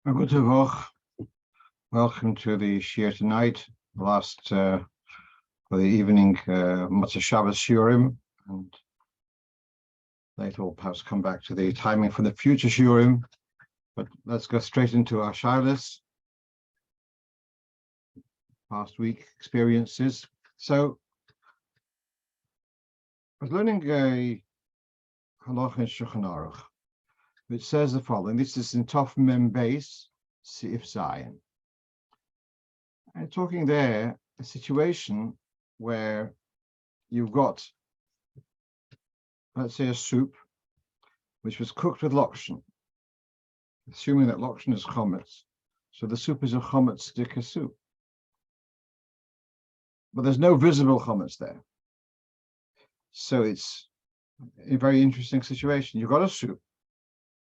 Good Tavach. Welcome to the shiur tonight, last for the evening Motzei Shabbos shiurim, and later we'll perhaps come back to the timing for the future shiurim. But let's go straight into our shiurless past week experiences. So I was learning a Halocho in Shulchan Aruch, which says the following. This is in Tov Mem Beis Sif Zion. And talking there, a situation where you've got, let's say, a soup which was cooked with lokshen, assuming that lokshen is Chometz. So the soup is a Chometz soup. But there's no visible Chometz there. So it's a very interesting situation. You've got a soup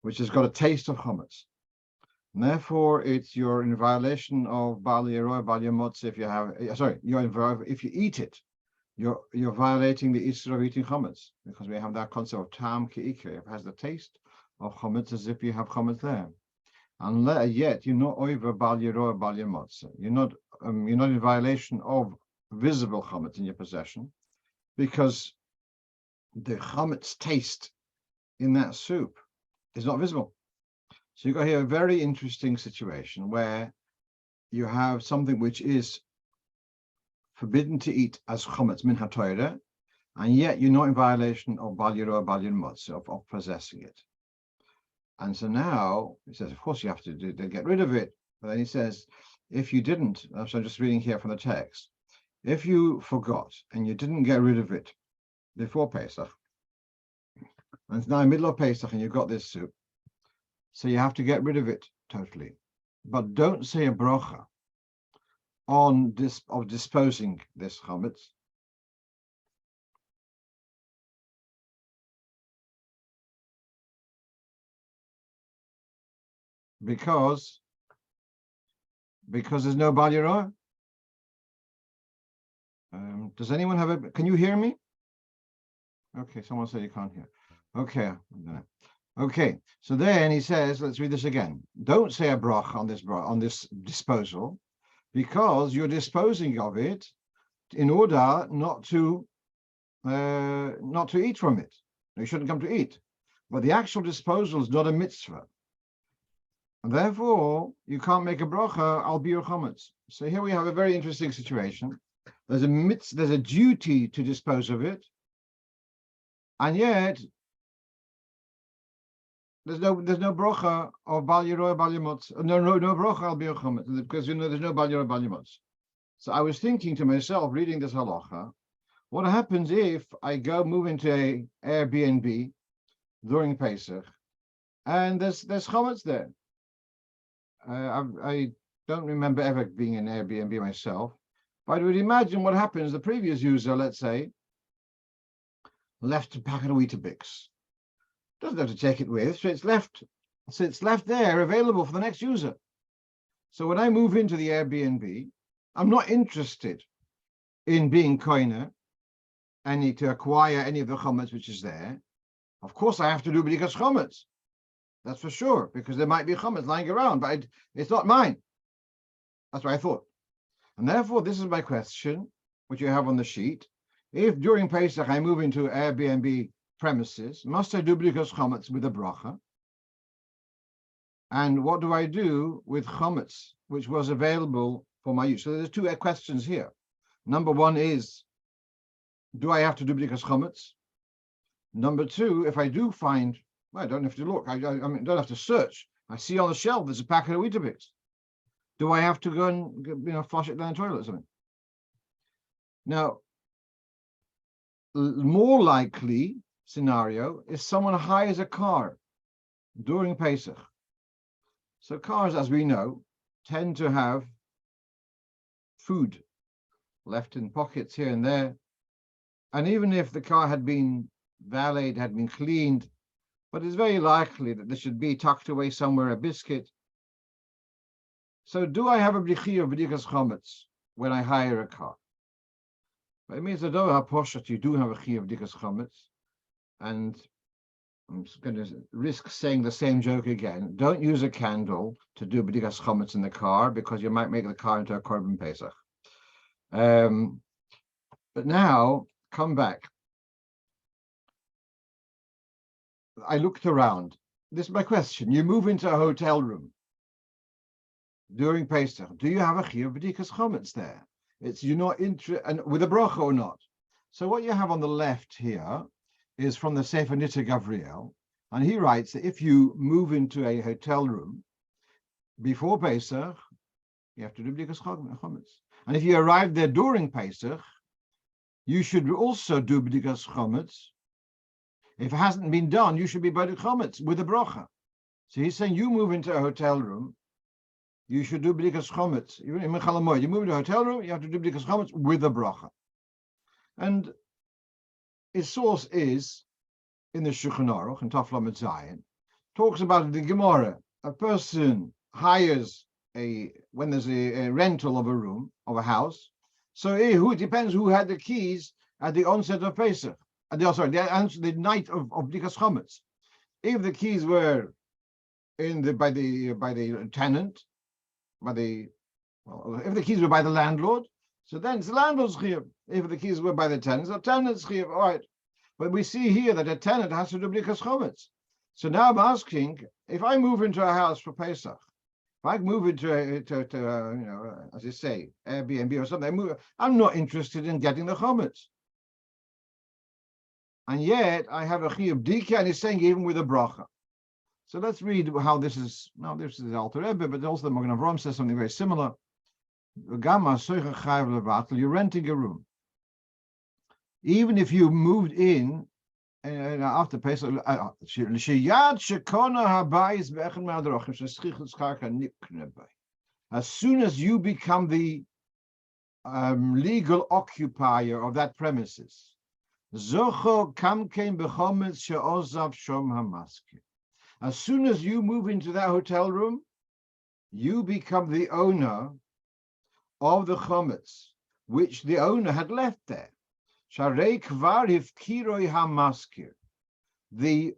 which has got a taste of Chometz. And therefore, you're in violation of Bal Yeroi, Bal Yemotz. If you have, if you eat it, you're violating the issur of eating Chometz, because we have that concept of tam ke'ikre. It has the taste of Chometz as if you have Chometz there. And yet you're not over Bal Yeroi, Bal Yemotz. You're not in violation of visible Chometz in your possession, because the Chometz taste in that soup is not visible. So you've got here a very interesting situation where you have something which is forbidden to eat as Chometz min haTorah, and yet you're not in violation of Bal Yeroi, Bal Yemotz, of possessing it. And so now he says, of course you have to get rid of it. But then he says, if you didn't, so I'm just reading here from the text, if you forgot and you didn't get rid of it before Pesach, and it's now in the middle of Pesach and you've got this soup, so you have to get rid of it totally. But don't say a brocho on disposing this Chometz, because there's no Bal Yeroi. Does anyone have a? Can you hear me? Okay, someone said you can't hear. Okay, so then he says, let's read this again. Don't say a broch on this disposal, because you're disposing of it in order not to eat from it. You shouldn't come to eat. But the actual disposal is not a mitzvah. And therefore, you can't make a brocha al biur chometz. So here we have a very interesting situation. There's a duty to dispose of it, and yet there's no brocha of Bal Yeroi, Bal Yemotz. No brocha al biur chometz, because there's no Bal Yeroi, Bal Yemotz. So I was thinking to myself, reading this halacha, what happens if I move into a AirBNB during Pesach, and there's Chometz there? I don't remember ever being in AirBNB myself, but I would imagine what happens. The previous user, let's say, left a packet of Weetabix. Doesn't have to take it with, so it's left there available for the next user. So when I move into the AirBNB, I'm not interested in being koiner, to acquire any of the Chometz which is there. Of course, I have to do bedikas Chometz. That's for sure, because there might be Chometz lying around, but it's not mine. That's what I thought. And therefore, this is my question, which you have on the sheet. If during Pesach I move into AirBNB premises, must I do bedikas Chometz with a brocha? And what do I do with Chometz, which was available for my use? So there's two questions here. Number one is, do I have to do bedikas Chometz? Number two, if I do find, I don't have to look, I don't have to search. I see on the shelf there's a packet of Weetabix. Do I have to go and flush it down the toilet or something? Now, more likely scenario is someone hires a car during Pesach. So cars, as we know, tend to have food left in pockets here and there. And even if the car had been valeted, had been cleaned, but it's very likely that there should be tucked away somewhere a biscuit. So do I have a b'dichi of bedikas Chometz when I hire a car? But it means that you do have a chi of bedikas Chometz, and I'm going to risk saying the same joke again. Don't use a candle to do bedikas Chometz in the car because you might make the car into a korban Pesach. But now, come back. I looked around. This is my question. You move into a hotel room during Pesach. Do you have a shiur bedikas Chometz there? You're not and with a brocho or not. So what you have on the left here is from the Sefer Nita Gavriel, and he writes that if you move into a hotel room before Pesach, you have to do bedikas Chometz. And if you arrive there during Pesach, you should also do bedikas Chometz. If it hasn't been done, you should be bedikas Chometz with a brocho. So he's saying you move into a hotel room, you should do bedikas Chometz. You move into a hotel room, you have to do bedikas Chometz with a brocho. And his source is in the Shulchan Aruch and Taf Lamed Zayin, talks about the Gemara. A person hires when there's a rental of a room, of a house. So it depends who had the keys at the onset of Pesach. The night of bedikas Chometz. If the keys were by the tenant, if the keys were by the landlord, so then it's the landlord's shiur. If the keys were by the tenants, the tenant's shiur. All right. But we see here that a tenant has to do bedikas Chometz. So now I'm asking, if I move into a house for Pesach, if I move into as you say, AirBNB or something, I'm not interested in getting the Chometz. And yet I have a shiur b'dika, and he's saying even with a brocho. So let's read how this is. Now this is the Alter Rebbe, but also the Magen Avraham says something very similar. You're renting a room. Even if you moved in after Pesach, as soon as you become the legal occupier of that premises, as soon as you move into that hotel room, you become the owner of the Chometz, which the owner had left there. The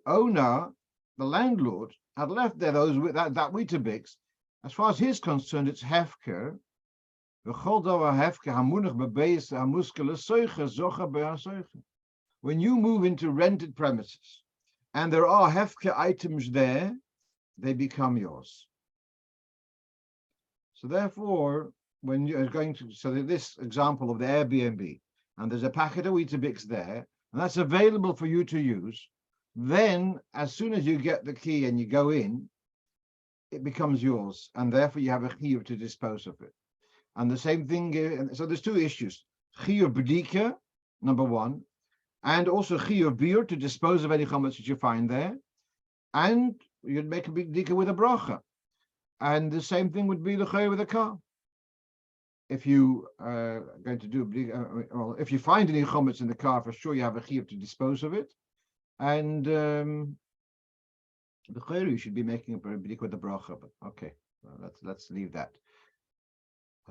owner, the landlord, had left there that Weetabix. As far as he's concerned, it's hefker. When you move into rented premises and there are hefker items there, they become yours. So therefore, when you're going to, so this example of the AirBNB, and there's a packet of Weetabix there, and that's available for you to use, then as soon as you get the key and you go in, it becomes yours, and therefore you have a shiur to dispose of it. And the same thing, so there's two issues. Shiur b'dika, number one, and also shiur biur, to dispose of any chometz that you find there, and you'd make a b'dika with a brocho. And the same thing would be the shiur with a car. If you are going to do, if you find any chometz in the car, for sure you have a shiur to dispose of it. And the shiur, you should be making a b'dika with a brocho. But okay, well, let's leave that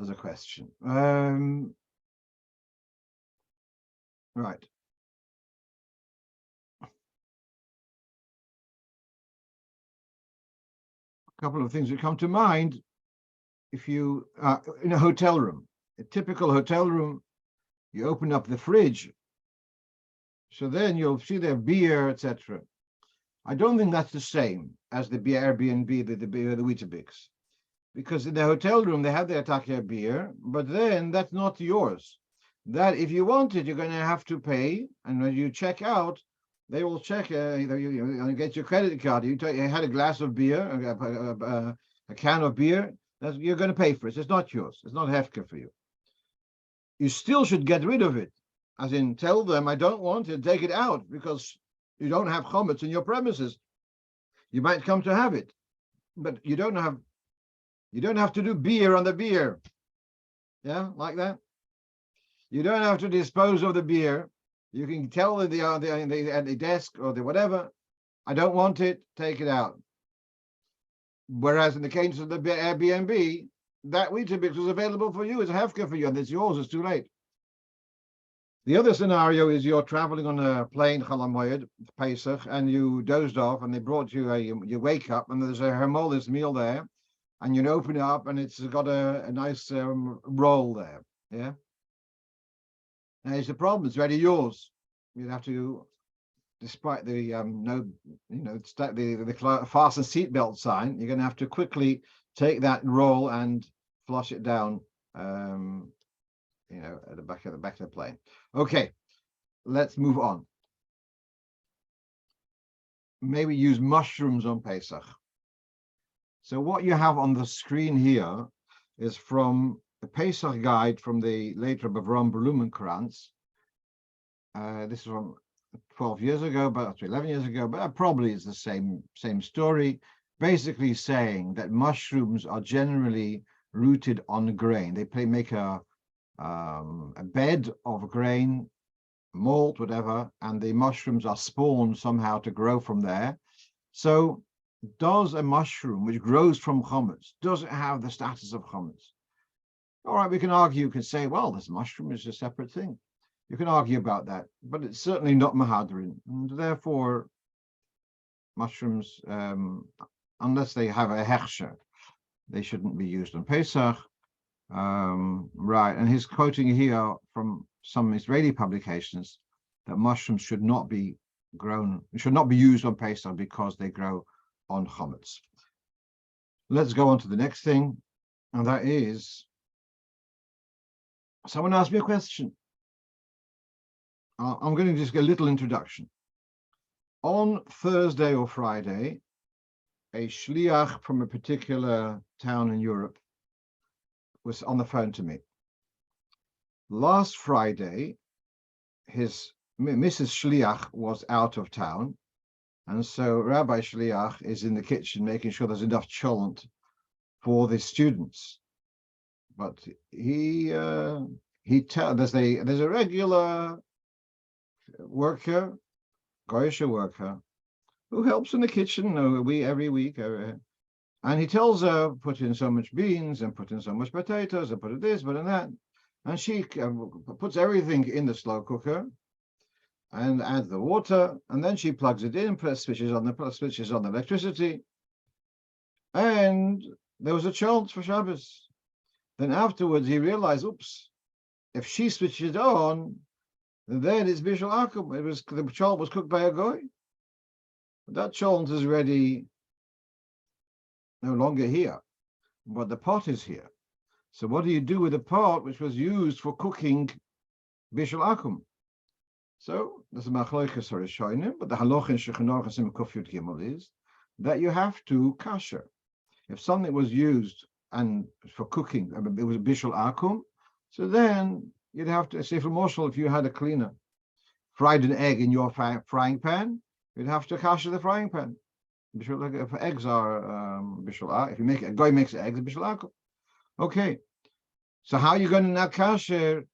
as a question. Right. A couple of things that come to mind. If you are in a hotel room, a typical hotel room, you open up the fridge, so then you'll see there beer, etc. I don't think that's the same as the AirBNB, the Weetabix, because in the hotel room they have their takir beer, but then that's not yours. That if you want it, you're going to have to pay, and when you check out, they will check. You get your credit card. You had a glass of beer, a can of beer. You're going to pay for it. It's not yours. It's not hefker for you. You still should get rid of it, as in tell them, I don't want it, take it out, because you don't have chometz in your premises. You might come to have it, but you don't have to do beer on the beer. Yeah, like that. You don't have to dispose of the beer. You can tell at the desk or the whatever, I don't want it, take it out. Whereas in the case of the AirBNB, that Weetabix was available for you, it's a hefker for you, and it's yours, it's too late. The other scenario is you're traveling on a plane, Chalamoyed, Pesach, and you dozed off, and they brought you you wake up, and there's a hermolis meal there, and you open it up, and it's got a nice roll there. Yeah. Now, here's the problem: it's already yours. You'd have to, despite the the fasten seatbelt sign, you're going to have to quickly take that roll and flush it down. At the back of the plane. Okay, let's move on. Maybe use mushrooms on Pesach. So what you have on the screen here is from the Pesach guide from the late Rov of Anash. This is from 12 years ago, but 11 years ago, but probably is the same story. Basically saying that mushrooms are generally rooted on grain. They make a bed of grain, malt, whatever, and the mushrooms are spawned somehow to grow from there. So does a mushroom which grows from Chometz, does it have the status of Chometz? All right, we can argue, you can say, well, this mushroom is a separate thing. You can argue about that, but it's certainly not mahadrin, and therefore mushrooms, unless they have a hechsher, they shouldn't be used on Pesach. Right, and he's quoting here from some Israeli publications that mushrooms should not be used on Pesach because they grow on Chometz. Let's go on to the next thing, and that is, someone asked me a question. I'm going to just get a little introduction. On Thursday or Friday, a shliach from a particular town in Europe was on the phone to me. Last Friday, his Mrs. Shliach was out of town, and so Rabbi Shliach is in the kitchen making sure there's enough cholent for the students. But there's a regular worker, kosher worker, who helps in the kitchen every week. And he tells her, put in so much beans and put in so much potatoes and put in this, put in that. And she puts everything in the slow cooker and adds the water. And then she plugs it in, switches on the electricity. And there was a chance for Shabbos. Then afterwards he realized, oops, if she switches it on, then it's Bishul Akum. The cholent was cooked by a goy. That cholent is ready. No longer here, but the pot is here. So what do you do with the pot which was used for cooking Bishul Akum? So there's a machlokes or a shoynim, but the haloch in Shulchan Aruch Simon Kufyud Gimel is that you have to kasher. If something was used and for cooking, it was Bishul Akum, so then you'd have to say, for Moshel, if you had a cleaner fried an egg in your frying pan, you'd have to kasher the frying pan. If eggs are bishul, if you make a guy makes eggs, bishul akum. Okay, so how are you going to now kasher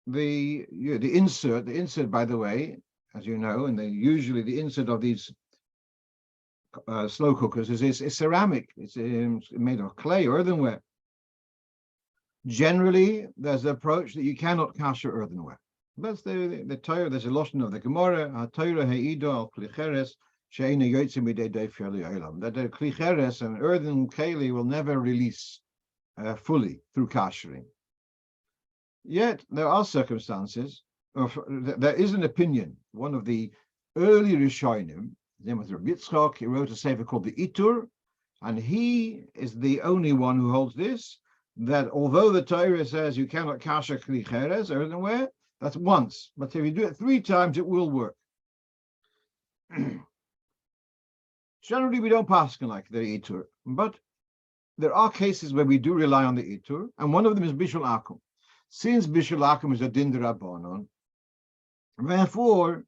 the insert? The insert, by the way, as you know, and usually the insert of these slow cookers is ceramic. It's made of clay or earthenware. Generally, there's the approach that you cannot kasher earthenware. That's the Torah. There's a lotion of the Gemara. Torah heido al klicheres. That the klicheres and earthen keli will never release fully through kashering. Yet there are circumstances. There is an opinion. One of the early Rishonim, his name was Rov Yitzchok. He wrote a sefer called the Itur, and he is the only one who holds this. That although the Torah says you cannot kasher klicheres earthenware, that's once. But if you do it 3 times, it will work. Generally, we don't paskin like the Itur, but there are cases where we do rely on the Itur, and one of them is Bishul Akum. Since Bishul Akum is a din d'Rabbanon, therefore,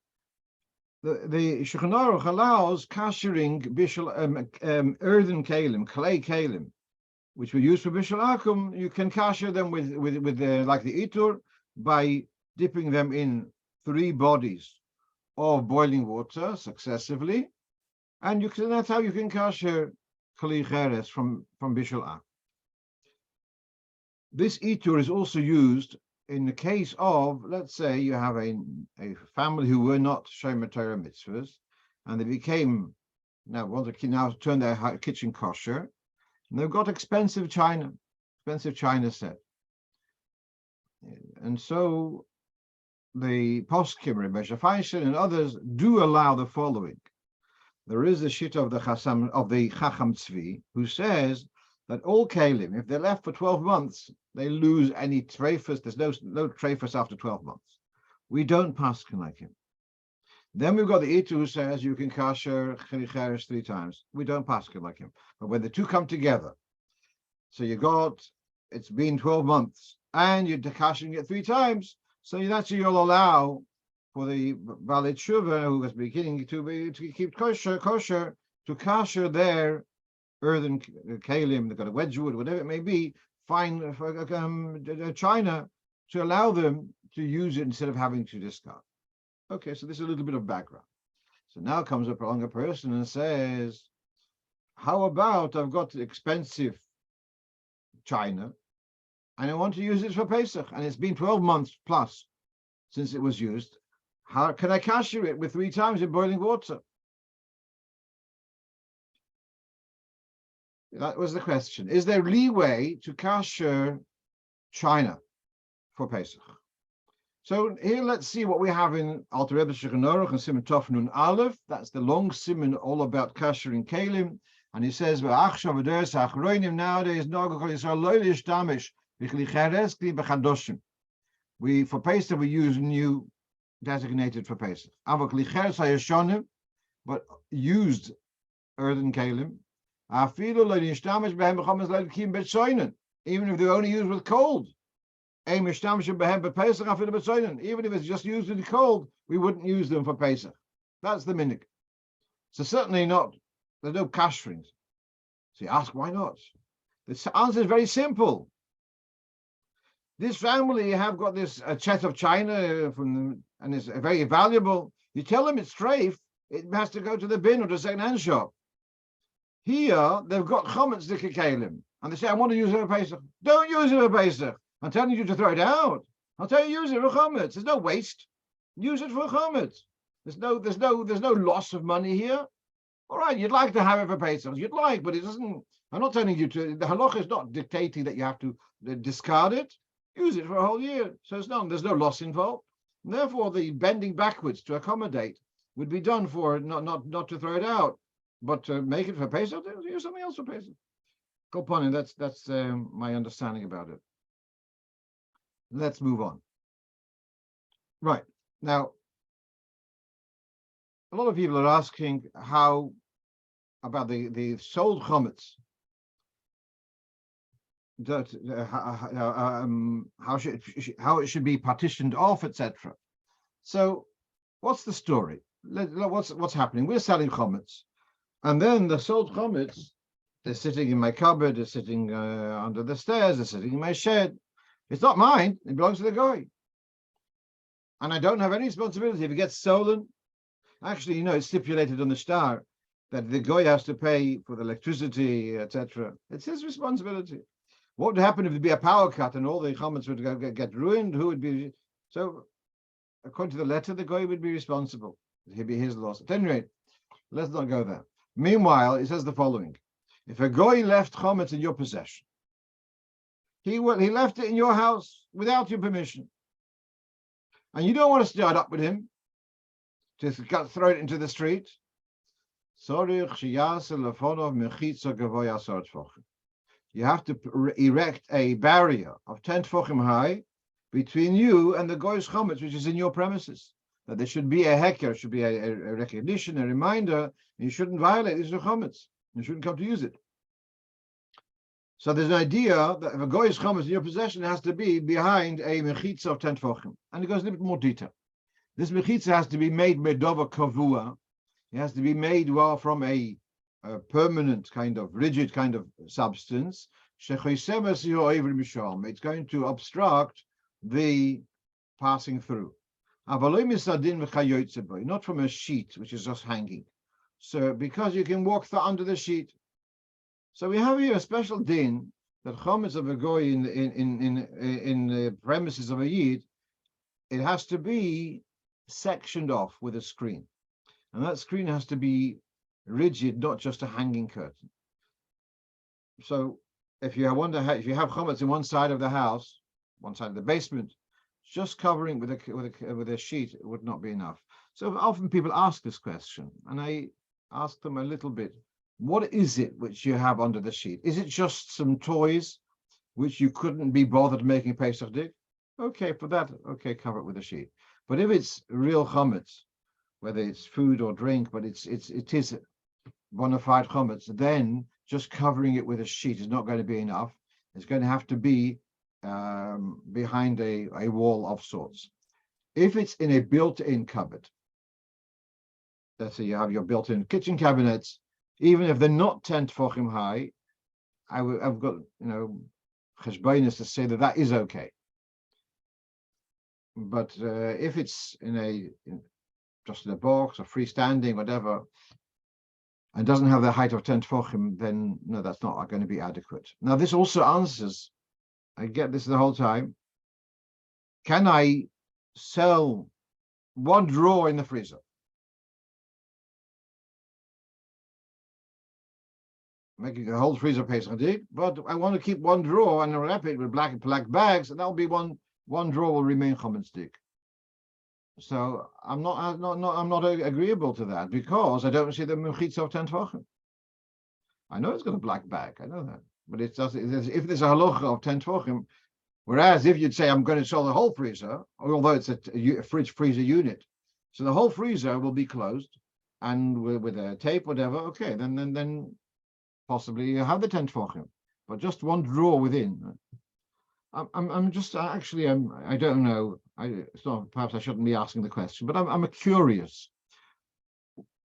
the Shulchan Aruch allows kashering Bishul earthen kalim, clay kalim, which we use for Bishul Akum. You can kasher them with like the Itur by dipping them in 3 bodies of boiling water successively. And that's how you can kasher kli cheres from Bishul Akum. This itur is also used in the case of, let's say, you have a family who were not Shomer Torah mitzvahs, and they became want to now turn their kitchen kosher, and they've got expensive china set, and so the poskim, Rebbe Feinstein and others do allow the following. There is the shit of the Chacham Tzvi, who says that all kalim, if they're left for 12 months, they lose any treifus. There's no treifus after 12 months. We don't paskin like him. Then we've got the Itu who says you can kasher chilicheres 3 times. We don't paskin like him. But when the two come together, so it's been 12 months, and you're kashering it 3 times, so that's you'll allow for the Valid Shuva who was beginning to keep kosher, to kasher their earthen kalim, they've got a wedgewood, whatever it may be, fine china, to allow them to use it instead of having to discard. Okay, so this is a little bit of background. So now comes up along a person and says, how about I've got expensive china and I want to use it for Pesach, and it's been 12 months plus since it was used. How can I kasher it with 3 times in boiling water? That was the question. Is there leeway to kasher china for Pesach? So here, let's see what we have in Alter Rebbe Shulchan Aruch and Siman Tov Nun Aleph. That's the long siman all about kashering kalim. And he says, nowadays, we for Pesach we use new designated for Pesach. But used earthen kalim, even if they're only used with cold. Even if it's just used in cold, we wouldn't use them for Pesach. That's the minhag. So certainly not. There's no kasherings. So you ask, why not? The answer is very simple. This family have got this chet of china and it's very valuable. You tell them it's treif, it has to go to the bin or the second-hand shop. Here, they've got Chometz kalim, and they say, I want to use it for Pesach. Don't use it for Pesach. I'm telling you to throw it out. I'll tell you use it for Chometz. There's no waste. Use it for Chometz. There's no loss of money here. All right, you'd like to have it for Pesach. You'd like, but it doesn't. I'm not telling you to. The halacha is not dictating that you have to discard it. Use it for a whole year. So there's no loss involved. And therefore, the bending backwards to accommodate would be done for not to throw it out, but to make it for Pesach. Use something else for Pesach. Kopani, that's my understanding about it. Let's move on. Right. Now, a lot of people are asking how about the sold Chometz. How it should be partitioned off, etc. So, what's the story? What's happening? We're selling Chometz, and then the sold Chometz, they're sitting in my cupboard, they're sitting under the stairs, they're sitting in my shed. It's not mine. It belongs to the guy. And I don't have any responsibility if it gets stolen. Actually, it's stipulated on the star that the guy has to pay for the electricity, etc. It's his responsibility. What would happen if there'd be a power cut and all the Chometz would get ruined? Who would be? So, according to the letter, the guy would be responsible. It'd be his loss. At any rate, let's not go there. Meanwhile, it says the following. If a guy left Chometz in your possession, he left it in your house without your permission, and you don't want to start up with him to throw it into the street. You have to erect a barrier of 10 tefachim high between you and the goy's Chometz, which is in your premises. That there should be a heker, should be a recognition, a reminder, and you shouldn't violate this Chometz. You shouldn't come to use it. So there's an idea that if a goy's Chometz in your possession, it has to be behind a mechitza of 10 tefachim. And it goes a little bit more detail. This mechitza has to be made medova kavua. It has to be made from a permanent kind of rigid kind of substance. It's going to obstruct the passing through. Not from a sheet which is just hanging. So because you can walk under the sheet. So we have here a special din that chometz of a goy in the premises of a yid, it has to be sectioned off with a screen, and that screen has to be rigid, not just a hanging curtain. So if you wonder how, if you have chometz in one side of the house, one side of the basement, just covering with a sheet would not be enough. So often people ask this question, and I ask them a little bit, what is it which you have under the sheet? Is it just some toys which you couldn't be bothered making Pesachdik? Okay, for that, okay, cover it with a sheet. But if it's real chometz, whether it's food or drink, but it is bona fide chometz, then just covering it with a sheet is not going to be enough. It's going to have to be behind a wall of sorts. If it's in a built-in cupboard, let's say you have your built-in kitchen cabinets, even if they're not 10 tefachim high, I've got, cheshbonos to say that is okay. But if it's just in a box or freestanding, whatever, and doesn't have the height of 10 tefachim, then no, that's not going to be adequate. Now, this also answers, I get this the whole time, can I sell one drawer in the freezer? Making a whole freezer Pesachdik, but I want to keep one drawer and wrap it with black bags, and that'll be one drawer will remain Chometzdik. So I'm not agreeable to that, because I don't see the mechitza of 10 tefachim. I know it's got a black bag, I know that, but if there's a halocha of 10 tefachim, whereas if you'd say I'm going to sell the whole freezer, although it's a fridge freezer unit, so the whole freezer will be closed and with a tape, whatever. Okay, then possibly you have the 10 tefachim, but just one drawer within. I'm just actually I don't know. Perhaps I shouldn't be asking the question, but I'm curious.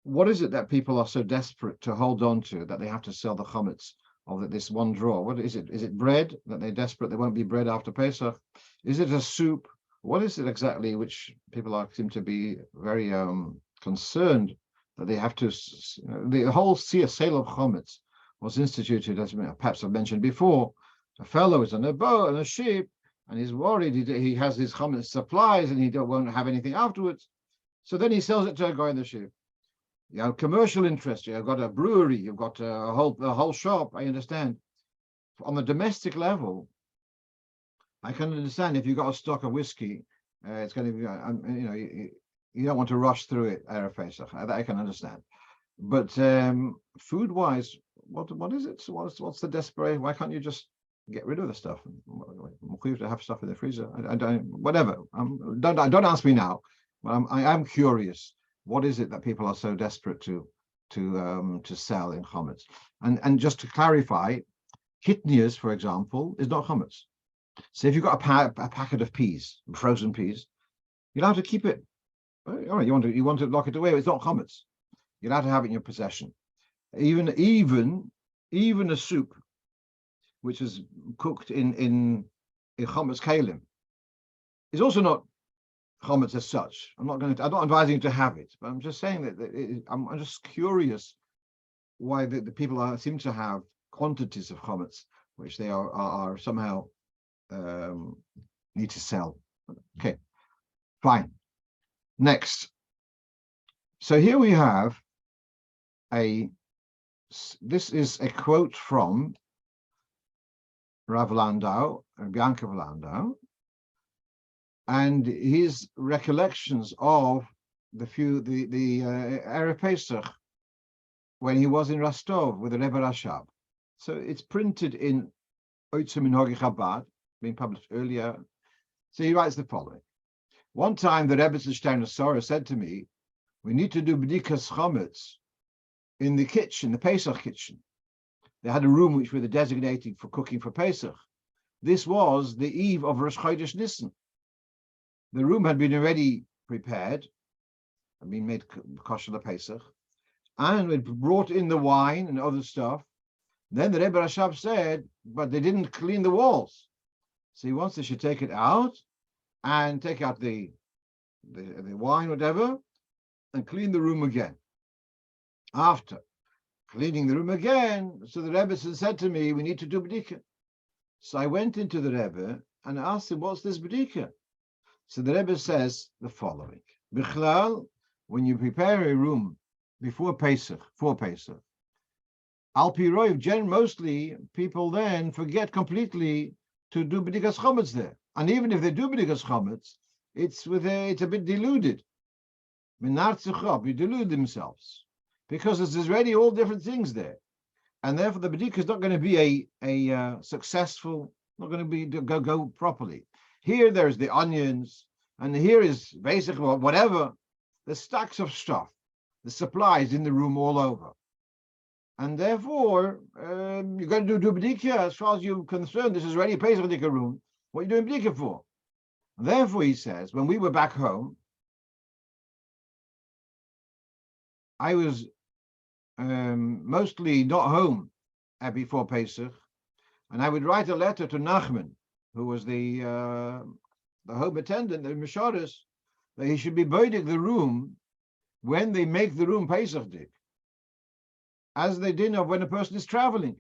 What is it that people are so desperate to hold on to that they have to sell the chometz of this one drawer? What is it? Is it bread that they're desperate? There won't be bread after Pesach. Is it a soup? What is it exactly which people seem to be very concerned that they have to? The whole sale of chometz was instituted, as perhaps I've mentioned before. A fellow is on a boat and a ship, and he's worried he has his chometz supplies and he won't have anything afterwards. So then he sells it to a guy in the ship. You have commercial interest. You've got a brewery. You've got a whole shop. I understand. On the domestic level, I can understand if you've got a stock of whiskey, it's going to be, you don't want to rush through it. I can understand. But food-wise, what is it? What's the desperation? Why can't you just get rid of the stuff? We have to have stuff in the freezer. I don't. Whatever. Don't ask me now. But I am curious. What is it that people are so desperate to sell in chometz? And just to clarify, kitnias, for example, is not chometz. So if you've got a packet of peas, frozen peas, you'll have to keep it. All right, you want to lock it away. It's not chometz. You'll have to have it in your possession. Even a soup, which is cooked in chometz kalim, is also not chometz as such. I'm not advising you to have it, but I'm just saying that I'm just curious why the people seem to have quantities of chometz which they are somehow need to sell. Okay, fine. Next. So here we have this is a quote from Rav Landau, Bianca Landau, and his recollections of the Erev Pesach when he was in Rostov with the Rebbe Rashab. So it's printed in Oitzim Minhagi Chabad, being published earlier. So he writes the following: one time the Rebbe Steiner Sorah said to me, we need to do bedikas Chometz in the kitchen, the Pesach kitchen. They had a room which were designated for cooking for Pesach. This was the eve of Rosh Chodesh Nisan. The room had been already prepared, had been made kosher Pesach, and it brought in the wine and other stuff. Then the Rebbe Rashab said, but they didn't clean the walls. So he wants they should take it out and take out the wine, whatever, and clean the room again. After cleaning the room again, so the Rebbe said to me, we need to do bedikas. So I went into the Rebbe and asked him, what's this bedika? So the Rebbe says the following. Bichlal, when you prepare a room before Pesach, for Pesach, Al Pi Roiv, mostly people then forget completely to do bedikas Chometz there. And even if they do bedikas Chometz, it's a bit diluted. You delude themselves. Because there's already all different things there. And therefore the bedika is not going to be a successful, not going to be go properly. Here there's the onions, and here is basically whatever, the stacks of stuff, the supplies in the room all over. And therefore, you're going to do bedika as far as you're concerned. This is already a Pesachdik room. What are you doing bedika for? And therefore, he says, when we were back home, I was mostly not home before Pesach, and I would write a letter to Nachman, who was the home attendant, the Misharis, that he should be bedikas the room when they make the room Pesachdik, as they did of when a person is traveling.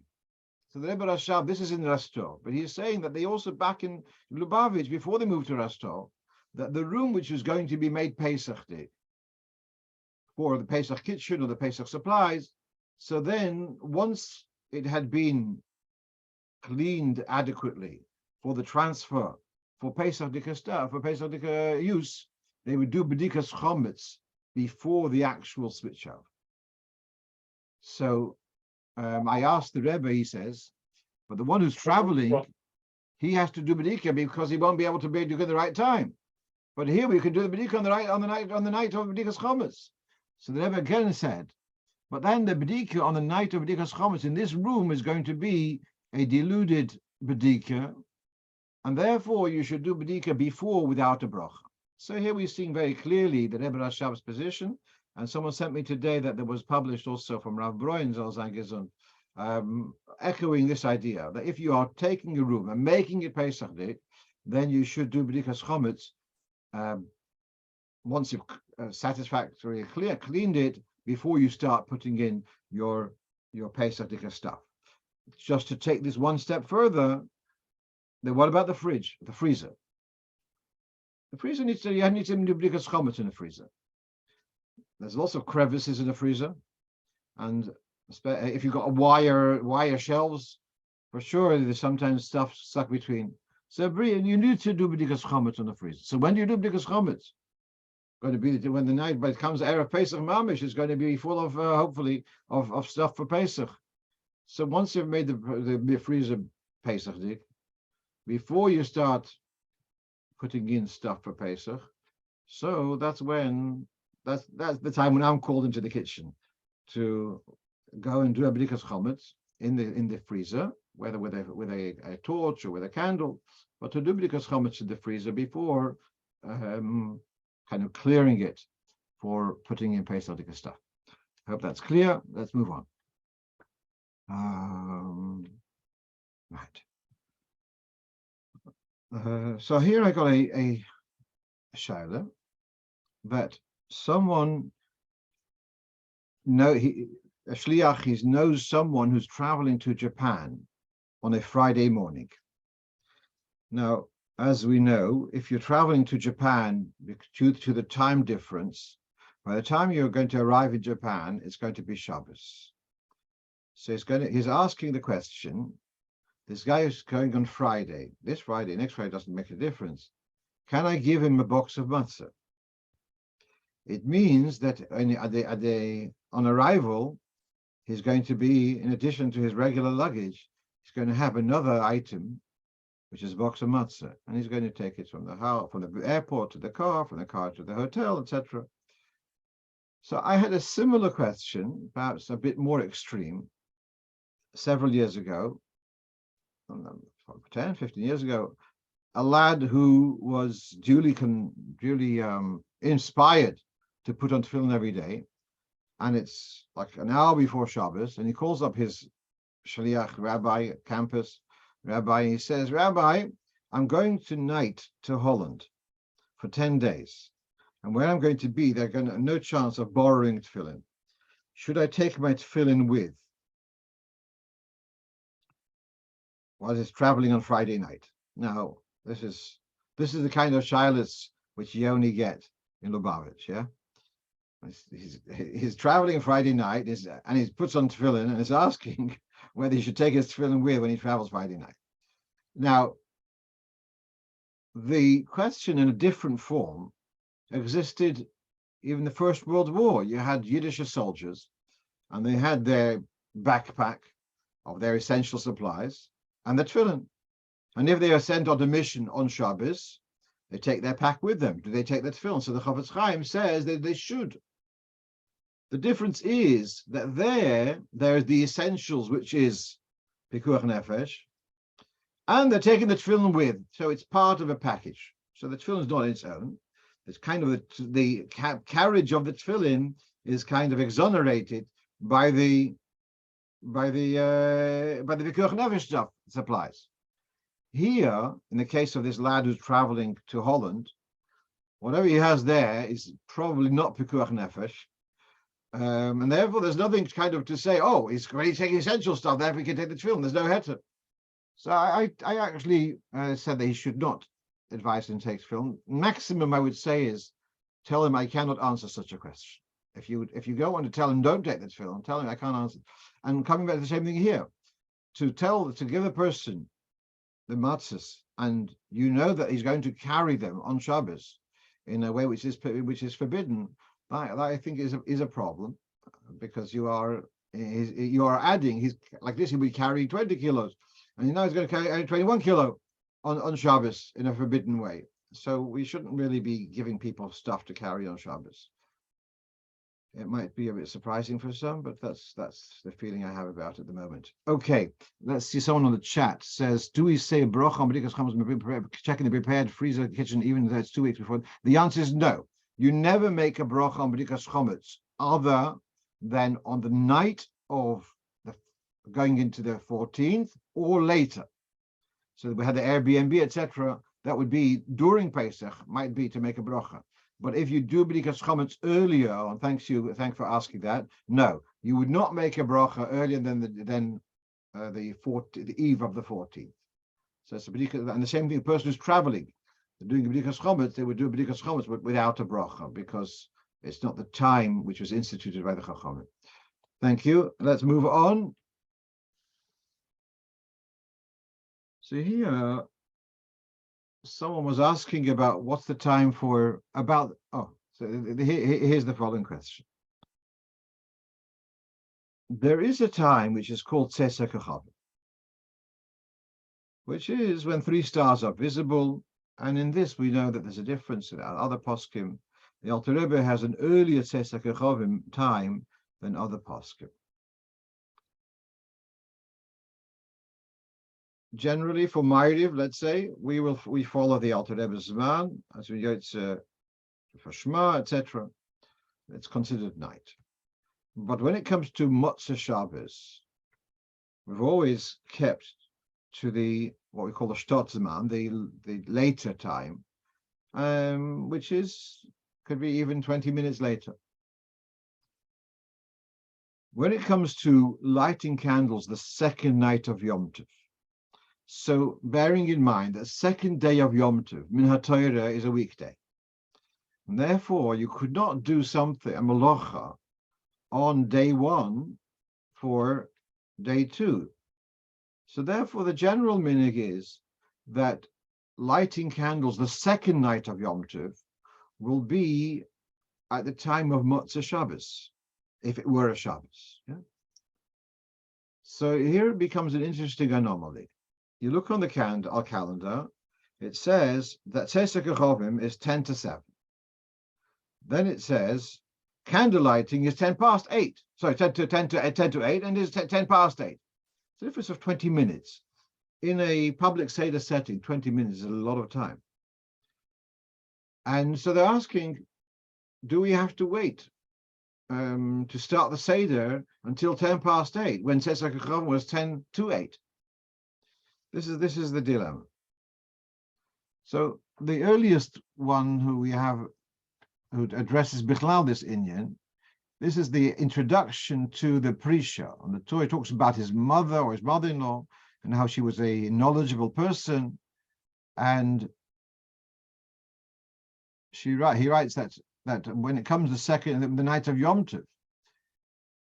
So the Rebbe Rashab, this is in Rostov, but he's saying that they also back in Lubavitch, before they moved to Rostov, that the room which was going to be made Pesachdik for the Pesach kitchen or the Pesach supplies, so then once it had been cleaned adequately for the transfer for Pesachdik stuff, for Pesachdik use, they would do bedikas Chometz before the actual switch out. So I asked the Rebbe, he says, but the one who's traveling, he has to do bedika because he won't be able to be at the right time. But here we can do the bedika on the night of bedikas Chometz. So the Rebbe again said, but then the bedika on the night of bedikas Chometz in this room is going to be a diluted bedika, and therefore you should do bedika before without a brocho. So here we're seeing very clearly the Rebbe Rashab's position. And someone sent me today that there was published also from Rav Broin Zalzangezun, echoing this idea that if you are taking a room and making it Pesachdik, then you should do bedikas Chometz once you've satisfactorily cleaned it before you start putting in your Pesachdik stuff. Just to take this one step further, then what about the fridge, the freezer? The freezer needs to do bedikas Chometz in the freezer. There's lots of crevices in the freezer, and if you've got wire shelves, for sure there's sometimes stuff stuck between. So you need to do bedikas Chometz on the freezer. So when do you do bedikas Chometz? Going to be when the night, but it comes Erev Pesach Mamish, is going to be full of hopefully of stuff for Pesach. So once you've made the freezer Pesachdik, before you start putting in stuff for Pesach, so that's the time when I'm called into the kitchen to go and do a bedikas Chometz in the freezer, whether with a torch or with a candle, but to do bedikas Chometz in the freezer before kind of clearing it for putting in Pesachdik stuff. I hope that's clear. Let's move on. Right. So here I got a shiur that someone a shliach knows someone who's traveling to Japan on a Friday morning. Now, as we know, if you're traveling to Japan due to the time difference, by the time you're going to arrive in Japan, it's going to be Shabbos. So he's asking the question, this guy is going on Friday, this Friday, next Friday doesn't make a difference. Can I give him a box of matzah? It means that on arrival, he's going to be, in addition to his regular luggage, he's going to have another item, which is a box of matzah, and he's going to take it from the house, from the airport to the car, from the car to the hotel, etc. So I had a similar question, perhaps a bit more extreme, several years ago, 10, 15 years ago. A lad who was duly inspired to put on tefillin every day, and it's like an hour before Shabbos, and he calls up his shliach rabbi at campus, rabbi, and he says, Rabbi, I'm going tonight to Holland for 10 days, and where I'm going to be, they're going to no chance of borrowing tefillin. Should I take my tefillin with? while he's traveling on Friday night. Now, this is the kind of shilas which you only get in Lubavitch, yeah? He's traveling Friday night, and he puts on tefillin and is asking whether he should take his tefillin with when he travels Friday night. Now, the question in a different form existed even the First World War. You had Yiddish soldiers, and they had their backpack of their essential supplies and the tefillin. And if they are sent on a mission on Shabbos, they take their pack with them. Do they take their tefillin? So the Chofetz Chaim says that they should. The difference is that there's the essentials, which is pikuach nefesh, and they're taking the tefillin with. So it's part of a package. So the tefillin is not its own. It's kind of the carriage of the tefillin is kind of exonerated by the pikuach nefesh stuff supplies. Here, in the case of this lad who's traveling to Holland, whatever he has there is probably not pikuach nefesh. And therefore, there's nothing kind of to say, oh, he's already taking essential stuff, therefore he can take the tefillin. There's no heter. So I actually said that he should not advise him to take tefillin. Maximum I would say is tell him I cannot answer such a question. If you go on to tell him don't take the tefillin, tell him I can't answer. And coming back to the same thing here, to give a person the matzahs, and you know that he's going to carry them on Shabbos in a way which is forbidden. That I think is a problem, because you are adding. He's like this. He'll be carrying 20 kilos, and now he's going to carry 21 kilo on Shabbos in a forbidden way. So we shouldn't really be giving people stuff to carry on Shabbos. It might be a bit surprising for some, but that's the feeling I have about it at the moment. Okay, let's see. Someone on the chat says, "Do we say brocho on bedikas chometz, checking the prepared freezer kitchen even though it's 2 weeks before?" The answer is no. You never make a brocho on bedikas chometz other than on the night of going into the 14th or later. So we had the AirBNB, etc. That would be during Pesach, might be to make a brocha. But if you do bedikas chometz earlier, and thanks for asking that, no, you would not make a brocha earlier than the eve of the 14th. So it's a bedikas, and the same thing, the person who's traveling, doing bedikas chometz, they would do bedikas chometz but without a brocha, because it's not the time which was instituted by the Chachamim. Thank you. Let's move on. So here, someone was asking about what's the time for here's the following question. There is a time which is called Tzesek Achavim, which is when 3 stars are visible. And in this, we know that there's a difference in other poskim. The Alter Rebbe has an earlier Tzesek Achavim time than other poskim. Generally, for Ma'ariv, let's say, we follow the Alter Rebbe's Zman, as we go for Shema, etc. It's considered night. But when it comes to Motzei Shabbos, we've always kept to what we call the Shtot Zman, the later time, which could be even 20 minutes later. When it comes to lighting candles the second night of Yom Tov, so bearing in mind that second day of Yom Tov, Min HaTorah, is a weekday. And therefore, you could not do something, a malacha, on day 1 for day 2. So therefore, the general minhag is that lighting candles the second night of Yom Tov will be at the time of Motzei Shabbos, if it were a Shabbos. Yeah? So here it becomes an interesting anomaly. You look on the calendar, it says that Tzesek Achavim is 10 to 7. Then it says candle lighting is 10 past 8. Sorry, 10 to 8, and it's 10 past 8. It's a difference of 20 minutes. In a public Seder setting, 20 minutes is a lot of time. And so they're asking, do we have to wait to start the Seder until 10 past 8, when Tzesek Achavim was 10 to 8? This is the dilemma. So the earliest one who addresses Bichlal this Inyan, this is the introduction to the Prisha. On the Torah, he talks about his mother or his mother-in-law, and how she was a knowledgeable person. And he writes that when it comes the night of Yom Tov,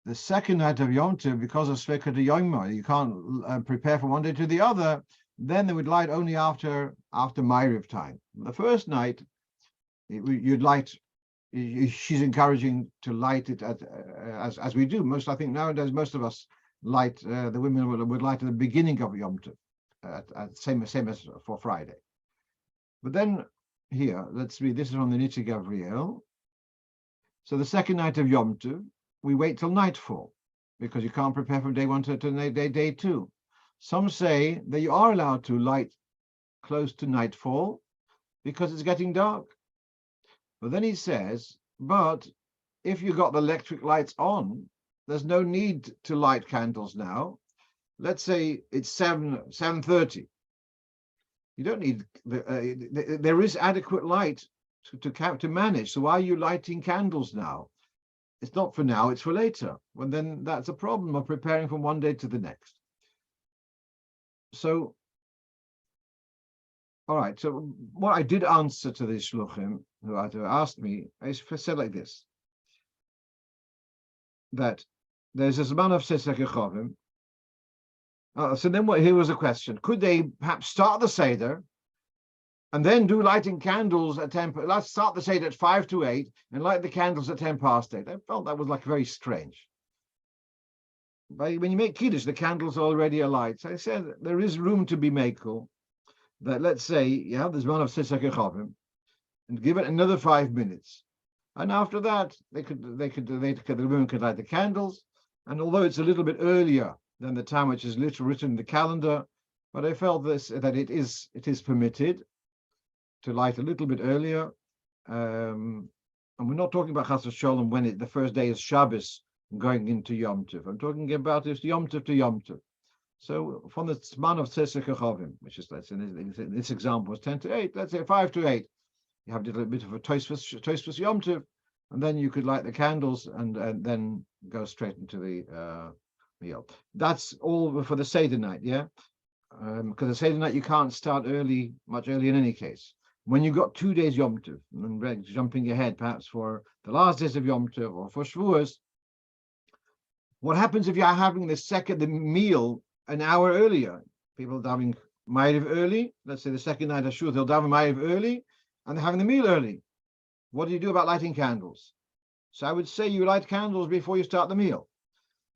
the second night of Yom Tov, because of Sveka de Yoma, you can't prepare from one day to the other. Then they would light only after Ma'ariv time. The first night, you'd light. She's encouraging to light it as we do. I think nowadays most of us light. The women would light at the beginning of Yom Tov, same as for Friday. But then here, let's read. This is from the Nitzi Gavriel. So the second night of Yom Tov, we wait till nightfall because you can't prepare from day one to day two. Some say that you are allowed to light close to nightfall because it's getting dark. But then he says, but if you got the electric lights on, there's no need to light candles now. Let's say it's 7:30. You don't need there is adequate light to manage. So why are you lighting candles now? It's not for now, it's for later. Well, then that's a problem of preparing from one day to the next. So, all right. So what I did answer to the shluchim who asked me is said like this: that there's a man of Pesach Chovim. So then here was a question: could they perhaps start the Seder and then do lighting candles at 10? Let's start the Seder at 5 to 8 and light the candles at 10 past 8. I felt that was like very strange. But when you make Kiddush, the candles are already alight. So I said there is room to be makel. That let's say you have this man of Pesach Chovim and give it another 5 minutes, and after that the women could light the candles. And although it's a little bit earlier than the time which is literally written in the calendar, but I felt that it is permitted to light a little bit earlier. And we're not talking about Chas v'Sholom when the first day is Shabbos going into Yom Tov. I'm talking about this Yom Tov to Yom Tov. So from the Zman of Pesach Chovim, which is, let's say, this example was 10 to 8, let's say 5 to 8, you have a little bit of a Tosfos Yom Tov, and then you could light the candles and then go straight into the meal. That's all for the Seder night, yeah? Because the Seder night you can't start much early in any case. When you've got 2 days Yom Tov, and jumping ahead perhaps for the last days of Yom Tov or for Shavuos, what happens if you're having the meal an hour earlier? People are having Ma'ariv early. Let's say the second night of Shavuos, they'll have Ma'ariv early, and they're having the meal early. What do you do about lighting candles? So I would say you light candles before you start the meal.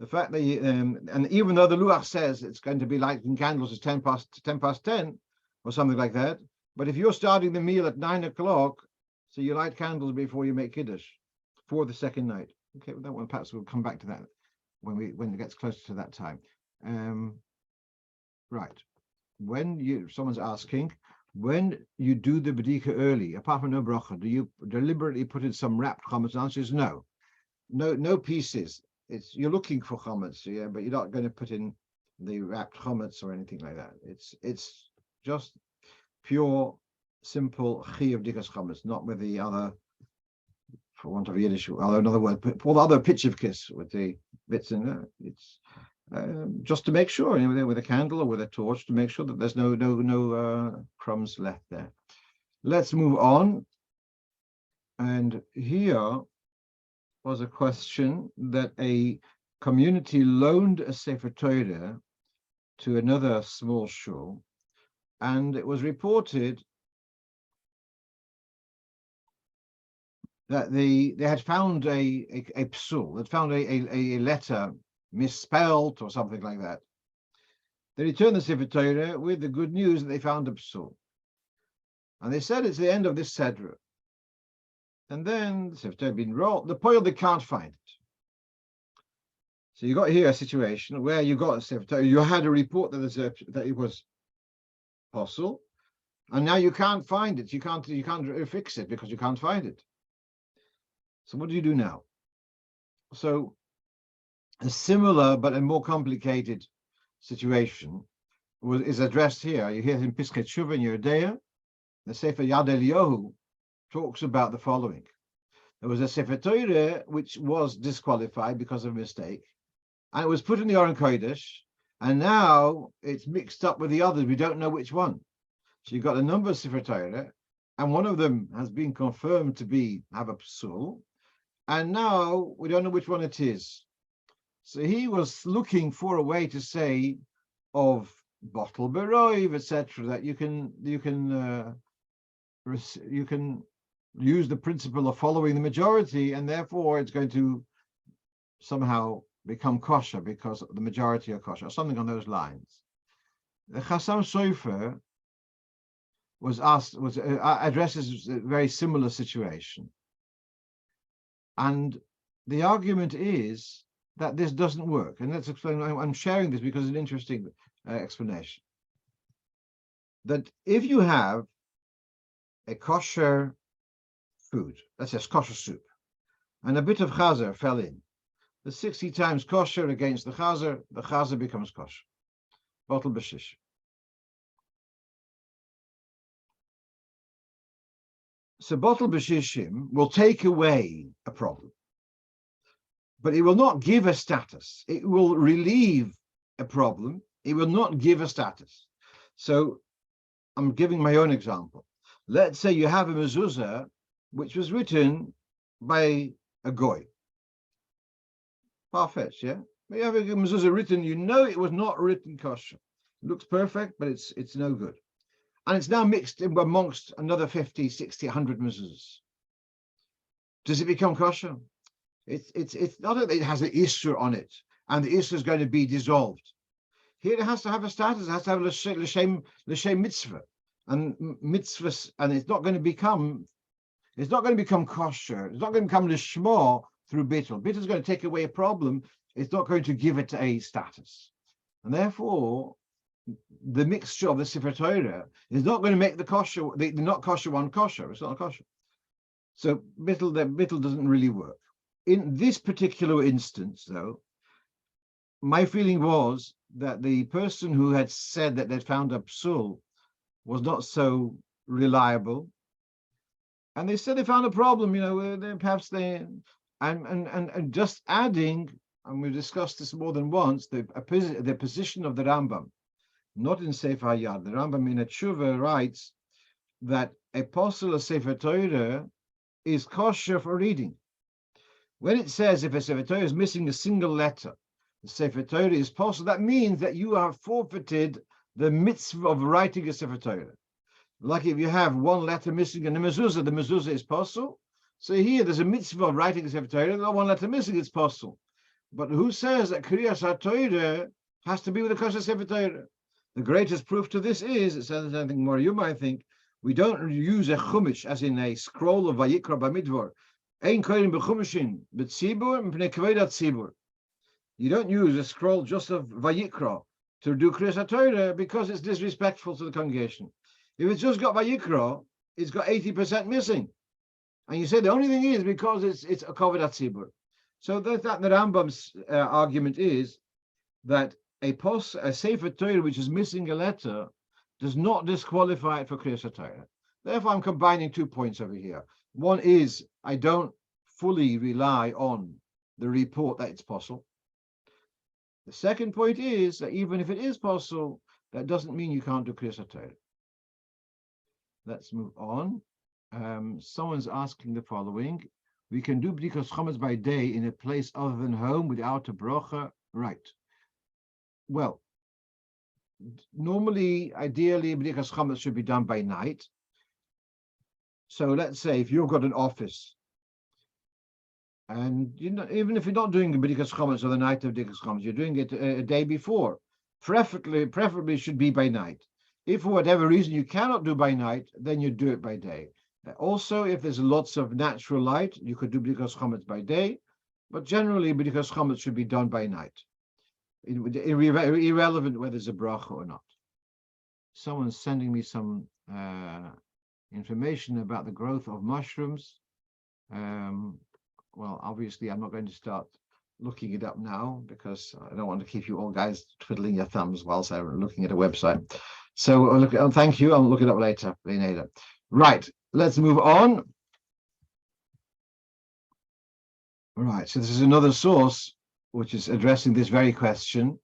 The fact that and even though the Luach says it's going to be lighting candles at 10 past 10 or something like that, but if you're starting the meal at 9 o'clock, so you light candles before you make Kiddush for the second night. Okay, well, that one perhaps we'll come back to that when it gets closer to that time. Right. Someone's asking, when you do the bedika early, apart from no brocho, do you deliberately put in some wrapped chometz? The answer is no. No pieces. You're looking for chometz, yeah, but you're not going to put in the wrapped chometz or anything like that. It's just pure, simple chi of bedikas chometz, not with the other, for want of Yiddish, another word, all the other pitchivkis with the bits in there. It's just to make sure, with a candle or with a torch, to make sure that there's no crumbs left there. Let's move on. And here was a question that a community loaned a Sefer Torah to another small shul, and it was reported that they had found a psul, had found a letter misspelled or something like that. They returned the Sefer Torah with the good news that they found a psul. And they said it's the end of this Sedra. And then the Sefer Torah had been rolled. The poil, they can't find it. So you got here a situation where you got a Sefer Torah, you had a report that it was possible, and now you can't find it. You can't fix it because you can't find it. So what do you do now? So a similar but a more complicated situation is addressed here. You hear in Piskei Tshuva in Yeridea, the Sefer Yad Eliyahu talks about the following. There was a Sefer Torah which was disqualified because of a mistake, and it was put in the Aron Kodesh, and now it's mixed up with the others. We don't know which one. So you've got a number of Sefer Torah, and one of them has been confirmed to have a psul, and now we don't know which one it is. So he was looking for a way to say of bottle beroiv, etc., that you can use the principle of following the majority, and therefore it's going to somehow become kosher because the majority are kosher, or something on those lines. The Chassam Sofer addresses a very similar situation, and the argument is that this doesn't work. And let's explain. I'm sharing this because it's an interesting explanation. That if you have a kosher food, let's say kosher soup, and a bit of chazer fell in, the 60 times kosher against the chazer becomes kosher. Bottle b'shish. So bottle b'shishim will take away a problem, but it will not give a status. It will relieve a problem. It will not give a status. So I'm giving my own example. Let's say you have a mezuzah which was written by a goy. Far-fetched, yeah? But you have a mezuzah written, you know it was not written kosher. It looks perfect, but it's no good. And it's now mixed amongst another 50, 60, 100 mezuzahs. Does it become kosher? It's not that it has an issur on it, and the issur is going to be dissolved. Here it has to have a status. It has to have l'shem mitzvah, and mitzvahs, and it's not going to become kosher. It's not going to become l'shmo through bittul. Bittul is going to take away a problem. It's not going to give it a status, and therefore the mixture of the Sefer Torah is not going to make the kosher, the not kosher one kosher. It's not kosher. So bittul doesn't really work. In this particular instance, though, my feeling was that the person who had said that they'd found a psul was not so reliable, and they said they found a problem. Perhaps they and just adding, and we've discussed this more than once, the position of the Rambam, not in Sefer Hayad. The Rambam in a tshuva writes that a posel of Sefer Torah is kosher for reading. When it says if a Sefer Torah is missing a single letter, the Sefer Torah is posel, that means that you have forfeited the mitzvah of writing a Sefer Torah. Like if you have one letter missing in the mezuzah is posel. So here there's a mitzvah of writing a Sefer Torah, there's one letter missing, it's posel. But who says that Kriyas HaTorah has to be with a kosher Sefer Torah? The greatest proof to this is, it says something more you might think, we don't use a chumash as in a scroll of Vayikra Bamidbar. You don't use a scroll just of Vayikra to do Kriyas HaTorah because it's disrespectful to the congregation. If it's just got Vayikra, it's got 80% missing. And you say the only thing is because it's a kavod hatzibur. So that the Rambam's argument is that a Sefer Torah which is missing a letter does not disqualify it for Kriyas HaTorah. Therefore, I'm combining 2 points over here. One is I don't fully rely on the report that it's possible. The second point is that even if it is possible, that doesn't mean you can't do Kriyas HaTorah. Let's move on. Someone's asking the following. We can do bedikas Chometz by day in a place other than home without a brocho, right? Well, normally, ideally, bedikas Chometz should be done by night. So let's say if you've got an office, and even if you're not doing bedikas Chometz or the night of bedikas Chometz, you're doing it a day before. Preferably should be by night. If for whatever reason you cannot do by night, then you do it by day. Also, if there's lots of natural light, you could do bedikas Chometz by day, but generally bedikas Chometz should be done by night. Irrelevant whether it's a brocho or not. Someone's sending me some information about the growth of mushrooms. Well, obviously, I'm not going to start looking it up now because I don't want to keep you all guys twiddling your thumbs whilst I'm looking at a website. So thank you. I'll look it up later. Right, let's move on. Right, so this is another source which is addressing this very question.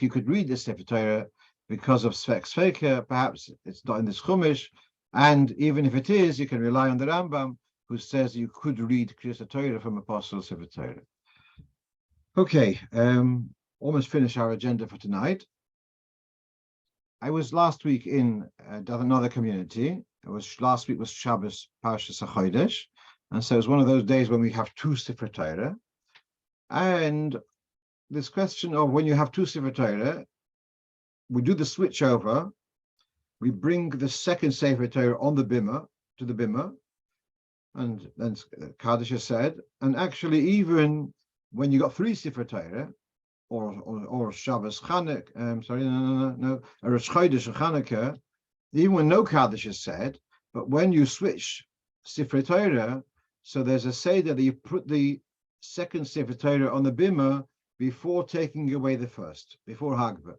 you could read the Sefer Torah because of Svek Sveka, perhaps it's not in this Chumash, and even if it is, you can rely on the Rambam, who says you could read Kriyas Torah from Apostle Sefer Torah. Okay, almost finished our agenda for tonight. I was last week in another community. Last week was Shabbos Parshas HaChodesh, and so it's one of those days when we have two Sefer Torah. And this question of when you have two Sefer Torah, we do the switch over. We bring the second Sefer Torah on the bimah, to the bimah, and then Kaddish is said. And actually, even when you got three Sefer Torah, or Shabbos Chanukah, Rosh Chodesh or Chanukah, even when no Kaddish is said, but when you switch Sefer Torah, so there's a seder that you put the second Sefer Torah on the bimah before taking away the first, before Hagbah.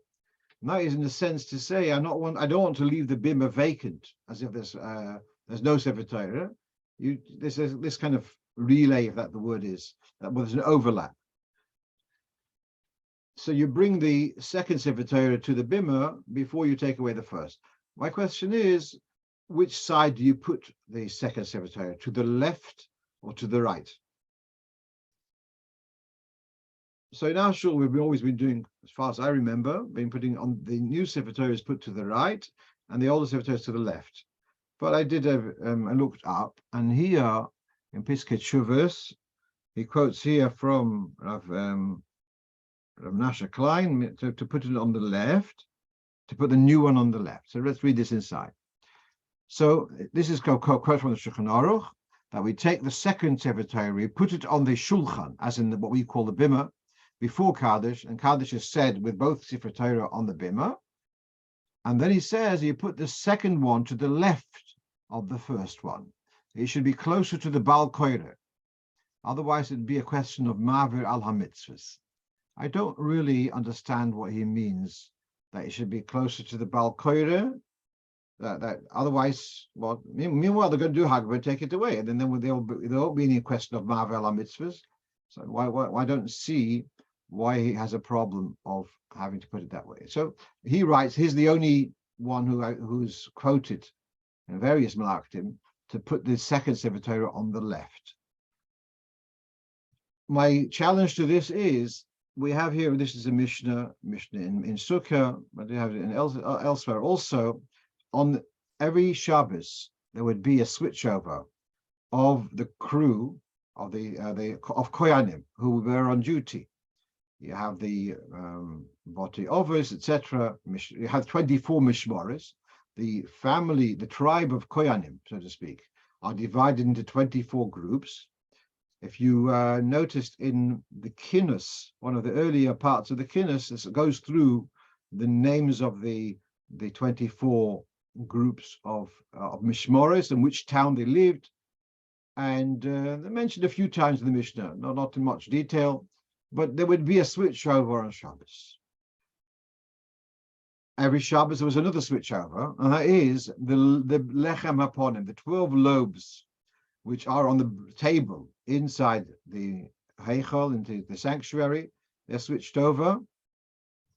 And that is in a sense to say, I don't want to leave the bimah vacant, as if there's no Sefer Torah. There's this kind of relay, if that the word is, that there's an overlap. So you bring the second Sefer Torah to the bimah before you take away the first. My question is, which side do you put the second Sefer Torah, to the left or to the right? So in our shul, we've always been doing, as far as I remember, putting on the new Sefer Torah is put to the right, and the older Sefer Torah is to the left. But I did I looked up, and here in Piskei Teshuvos, he quotes here from Rav Nasha Klein to put it on the left, to put the new one on the left. So let's read this inside. So this is a quote from the Shulchan Aruch, that we take the second Sefer Torah, we put it on the shulchan, as in what we call the bimah, before Kaddish, and Kaddish is said with both Sefer Torah on the bimah. And then he says you put the second one to the left of the first one. It should be closer to the Baal Koireh. Otherwise, it'd be a question of Ma'avir al HaMitzvahs. I don't really understand what he means, that it should be closer to the Baal Koireh. That otherwise, well, meanwhile they're going to do Hagbah, take it away, and then there won't be any question of Ma'avir al HaMitzvahs. So why don't see why he has a problem of having to put it that way. So he writes, he's the only one who's quoted in various malaktim to put the second Sefer Torah on the left. My challenge to this is, we have here, this is a Mishnah in Sukkah, but we have it elsewhere also. On every Shabbos, there would be a switchover of the crew of Koyanim who were on duty. You have the Boti Overs, etc. You have 24 Mishmoris. The family, the tribe of Koyanim, so to speak, are divided into 24 groups. If you noticed in the Kinus, one of the earlier parts of the Kinus, this goes through the names of the 24 groups of Mishmoris and which town they lived. And they're mentioned a few times in the Mishnah, not in much detail, but there would be a switch over on Shabbos. Every Shabbos there was another switch over, and that is the lechem haponim, the 12 loaves which are on the table inside the heichal, into the sanctuary. They're switched over,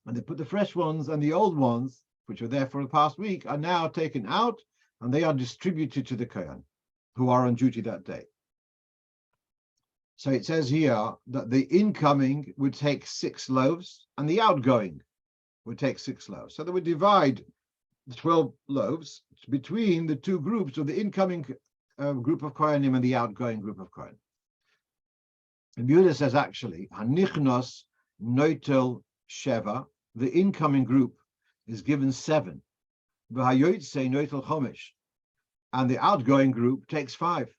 and they put the fresh ones, and the old ones, which were there for the past week, are now taken out, and they are distributed to the kohen, who are on duty that day. So it says here that the incoming would take 6 loaves, and the outgoing would take 6 loaves. So they would divide the 12 loaves between the two groups of the incoming group of Kohanim and the outgoing group of Kohanim. And Yehuda says actually, Hanichnos Noitel Sheva, the incoming group is given 7. V'hayotzei Noitel Chomesh, and the outgoing group takes 5.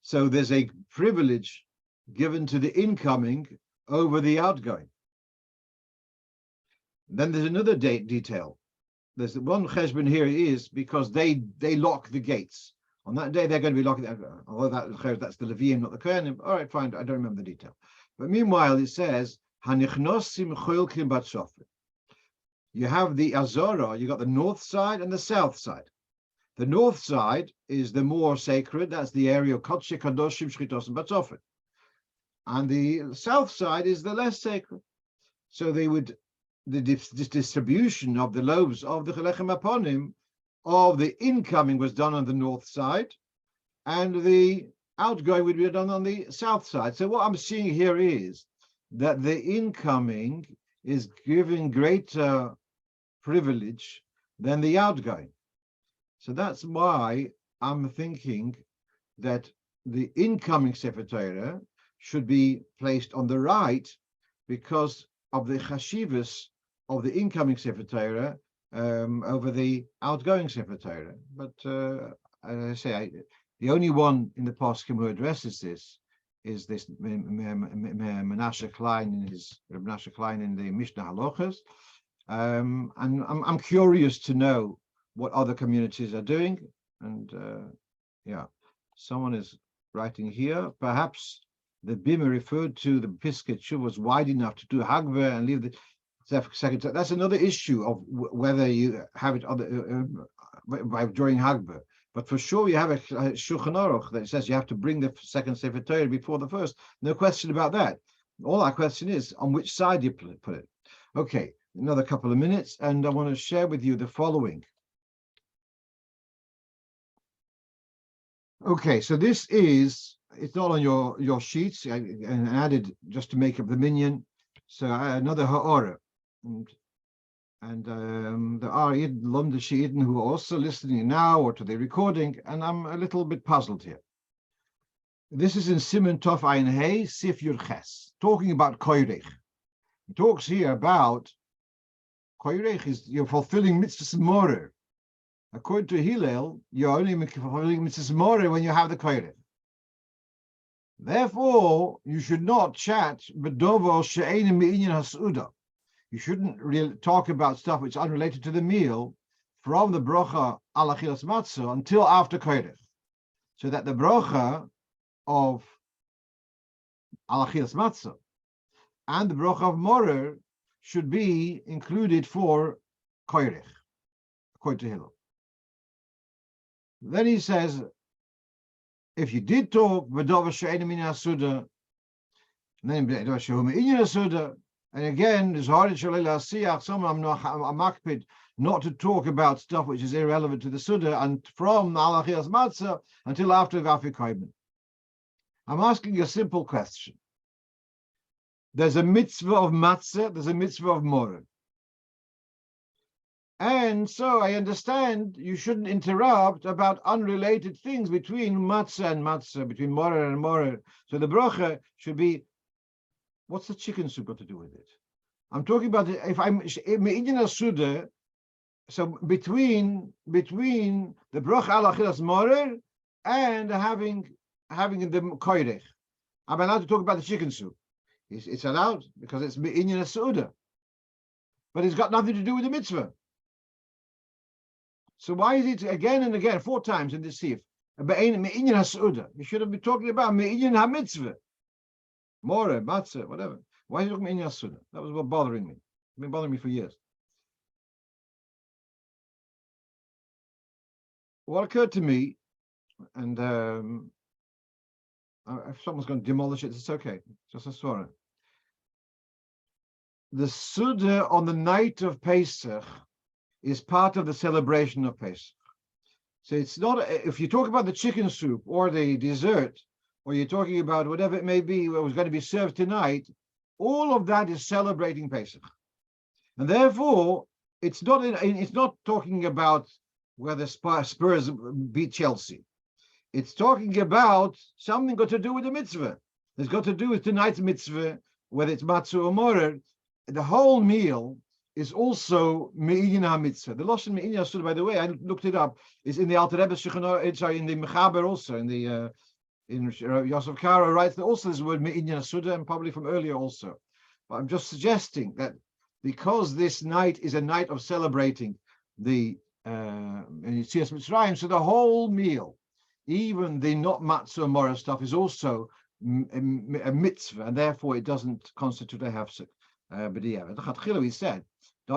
So there's a privilege given to the incoming over the outgoing. Then there's another detail. There's one cheshbon here is because they lock the gates. On that day, they're going to be locking, although that's the Leviim, not the Kohanim. All right, fine, I don't remember the detail. But meanwhile, it says, Hanichnosim choilkim batzofim. You have the Azorah, you got the north side and the south side. The north side is the more sacred, that's the area of Kodesh Kadoshim Shchitos and Batzofim. and the south side is the less sacred. So the distribution of the loaves of the Lechem Aponim of the incoming was done on the north side, and the outgoing would be done on the south side. So what I'm seeing here is that the incoming is given greater privilege than the outgoing. So that's why I'm thinking that the incoming Sefer Torah should be placed on the right because of the chashivas of the incoming Sefer Torah over the outgoing Sefer Torah. But as I say, the only one in the Poskim who addresses this is this Menashe Klein in the Mishnah Halochos. And I'm curious to know what other communities are doing. And someone is writing here, perhaps the Bima referred to the Pisket Shuv was wide enough to do Hagver and leave the second. That's another issue of whether you have it during Hagver. But for sure, you have a Shulchan Aruch that says you have to bring the second Sefer Torah before the first. No question about that. All our question is on which side you put it. Okay, another couple of minutes, and I want to share with you the following. Okay, so this is, it's not on your sheets, and added just to make up the minyan. So another ha'ora. And there are Lomde Shi'idin who are also listening now or to the recording, and I'm a little bit puzzled here. This is in Siman Tov Ayin Hey, Sif Yud Ches, talking about koyrech. It talks here about koyrech is you're fulfilling mitzvahs morer. According to Hillel, you're only fulfilling mitzvahs morer when you have the koyrech. Therefore, you should not chat b'dovo she'ein me'inyan hasuda. You shouldn't really talk about stuff which is unrelated to the meal from the brocha alachilas matzah until after koyrech, so that the brocha of alachilas matzah and the brocha of morer should be included for koyrech, according to Hillel. Then he says, if you did talk b'dover she'ein min hasuda, then b'dover she'hu me'inyan hasuda. And again, there's hard someone makpid not to talk about stuff which is irrelevant to the Suda and from Alachias Matzah until after Gafi Koyman. I'm asking a simple question. There's a mitzvah of Matzah, there's a mitzvah of Morer. And so I understand you shouldn't interrupt about unrelated things between Matzah and Matzah, between Morer and Morer. So the brocha should be, what's the chicken soup got to do with it? I'm talking about if I'm me'inyan suda, so between the brocha alachilas morer and having the koyrech, I'm allowed to talk about the chicken soup. It's allowed because it's me'inyan suda, but it's got nothing to do with the mitzvah. So why is it again and again 4 times in this sif me'inyan suda? You should have been talking about me'inyan ha-mitzvah. More, matzah, whatever. Why are you talking about Suda? That was what bothering me. It's been bothering me for years. What occurred to me, and if someone's going to demolish it, it's okay. Just a swara. The Suda on the night of Pesach is part of the celebration of Pesach. So it's not, if you talk about the chicken soup or the dessert, or you're talking about whatever it may be, what was going to be served tonight, all of that is celebrating Pesach. And therefore, it's not talking about whether Spurs beat Chelsea. It's talking about something got to do with the mitzvah. It's got to do with tonight's mitzvah, whether it's matzah or morer. The whole meal is also me'inyan ha-mitzvah. The Lashon me'inyan ha-suda, by the way, I looked it up, is in the Alter Rebbe Shulchan, in the Mechaber also, in the in Yosef Karo writes that also there's the word me'inyan suda, and probably from earlier also. But I'm just suggesting that because this night is a night of celebrating the Yetzias Mitzrayim, so the whole meal, even the not matzah morah stuff, is also a mitzvah, and therefore it doesn't constitute a hefsek. B'diavad. L'chatchila we said,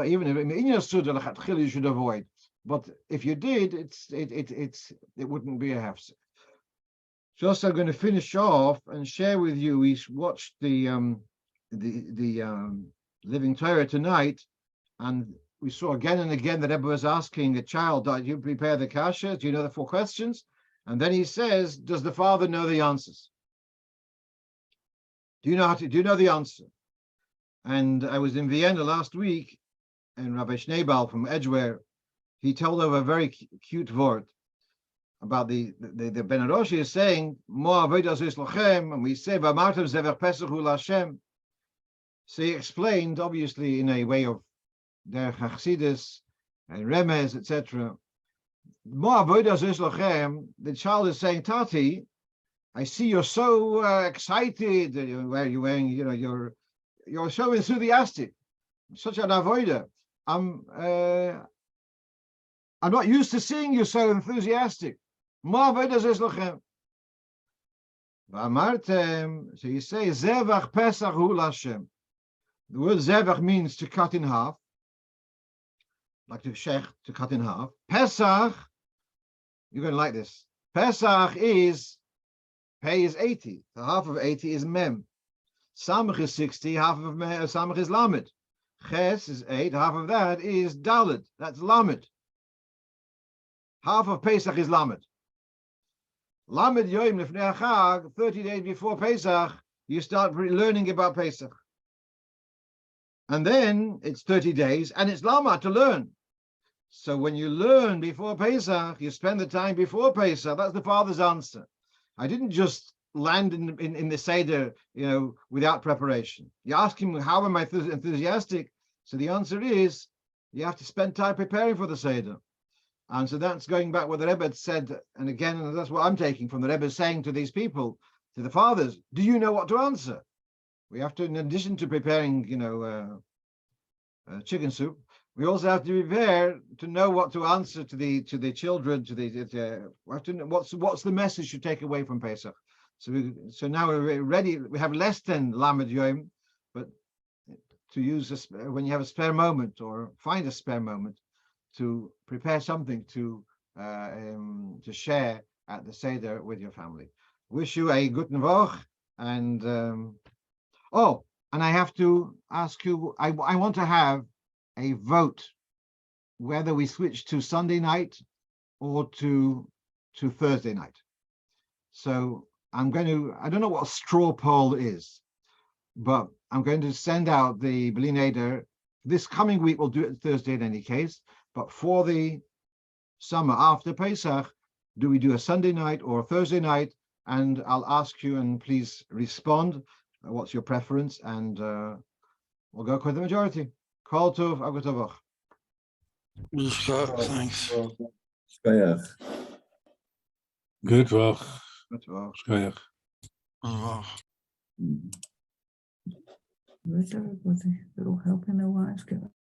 even if me'inyan suda l'chatchila you should avoid, but if you did, it wouldn't be a hefsek. Just I'm going to finish off and share with you. We watched the Living Torah tonight, and we saw again and again that Rebbe was asking a child, "Do you prepare the kasher? Do you know the 4 questions?" And then he says, "Does the father know the answers? Do you know the answer?" And I was in Vienna last week, and Rabbi Schneebal from Edgeware, he told over a very cute word about the Ben Aroshi is saying, "Mo avodas is lochem," and we say, "V'amartem zevach Pesach hu l'Hashem." So he explained, obviously, in a way of der Chachsidus and Remez, etc. Mo avodas is lochem. The child is saying, "Tati, I see you're so excited. Where you're wearing, you're so enthusiastic. Such an avoider. I'm not used to seeing you so enthusiastic. Mo avodas is lochem." So you say, "Zevach Pesach hu l'Hashem." The word zevach means to cut in half, like to shech, to cut in half. Pesach, you're going to like this. Pesach is, pay is 80. The half of 80 is mem. Samach is 60, half of samach is lamed. Ches is 8, half of that is daled. That's lamed. Half of Pesach is lamed. Lamed yoim lifnei Chag, 30 days before Pesach, you start learning about Pesach. And then it's 30 days, and it's lama to learn. So when you learn before Pesach, you spend the time before Pesach. That's the father's answer. I didn't just land in the Seder, without preparation. You ask him, how am I enthusiastic? So the answer is, you have to spend time preparing for the Seder. And so that's going back what the Rebbe said, and again, and that's what I'm taking from the Rebbe saying to these people, to the fathers, do you know what to answer? We have to, in addition to preparing, chicken soup, we also have to prepare to know what to answer to the children. We have to know what's the message to take away from Pesach. So now we're ready. We have less than Lamed Yom, but to use when you have a spare moment or find a spare moment to prepare something to share at the Seder with your family. Wish you a guten Woch, and and I have to ask you, I want to have a vote whether we switch to Sunday night or to Thursday night. So I don't know what a straw poll is, but I'm going to send out the Bli Neder. This coming week, we'll do it Thursday in any case, but for the summer after Pesach, do we do a Sunday night or a Thursday night? And I'll ask you, and please respond. What's your preference? And we'll go with the majority. Kol tov, agutavach. Thanks. Good work. Good. Where's everybody? They're all helping their wives get